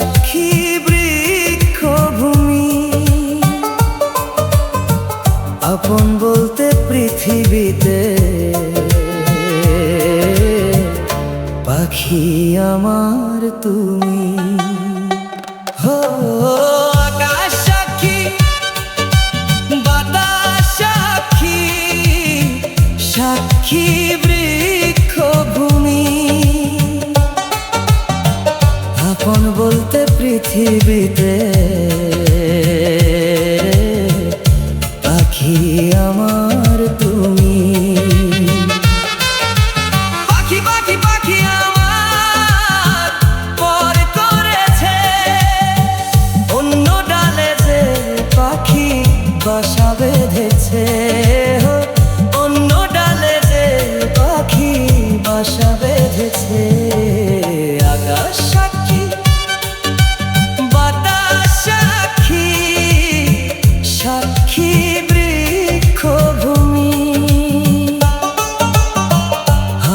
সাক্ষী বৃক্ষভূমি, আপন বলতে পৃথিবীতে পাখি আমার তুমি। হো আকাশ সাক্ষী, বাতাস সাক্ষী, সাক্ষী বৃক্ষভূমি, আপন বলতে পৃথিবীতে পাখি আমার তুমি। পাখি পাখি পাখি আমার পর করেছে, অন্য ডালে যে পাখি বাসা বেঁধেছে, অন্য ডালে যে পাখি বাসা বেঁধেছে। আকাশ সাক্ষী, বাতাস সাক্ষী, সাক্ষী বৃক্ষভূমি,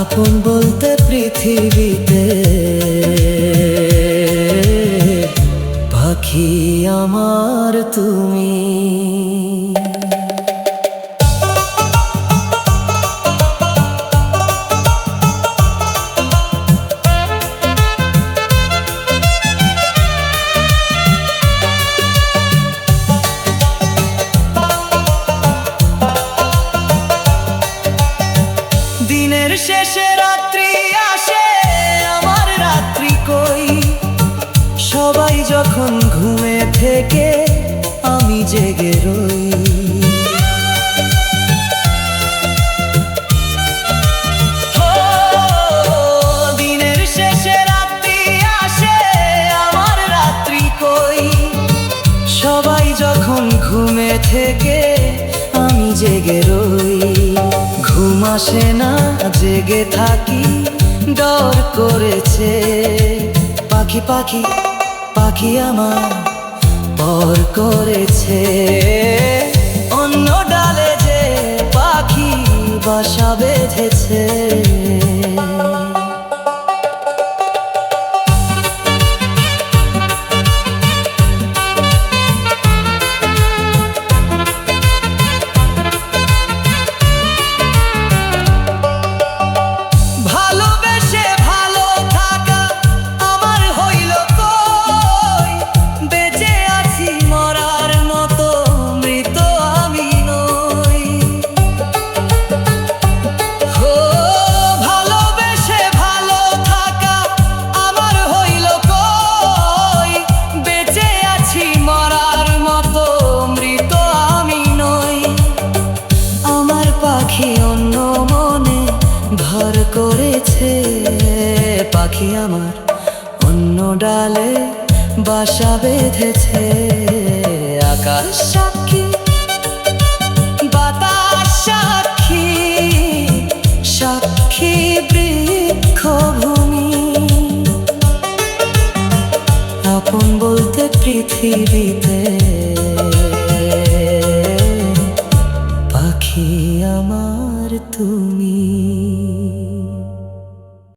আপন বলতে পৃথিবীতে পাখি আমার তুমি। দিনের শেষে রাত্রি আসে, আমার রাত্রি কই, সবাই যখন ঘুমে থেকে আমি জেগে রই। দিনের শেষে রাত্রি আসে, আমার রাত্রি কই, সবাই যখন ঘুমে থেকে আমি জেগে রই। ঘুম আসে না, জেগে থাকি, ডর করেছে পাখি পাখি পাখি আমার পর করেছে, অন্য ডালে যে পাখি বাসা বেঁধেছে। পাখি অন্য মনে ভর করেছে, পাখি আমার অন্য ডালে বাসা বেঁধেছে। আকাশ সাক্ষী, বাতাস সাক্ষী, সাক্ষী বৃক্ষভূমি, আপন বলতে পৃথিবীতে পাখি আমার তুমি।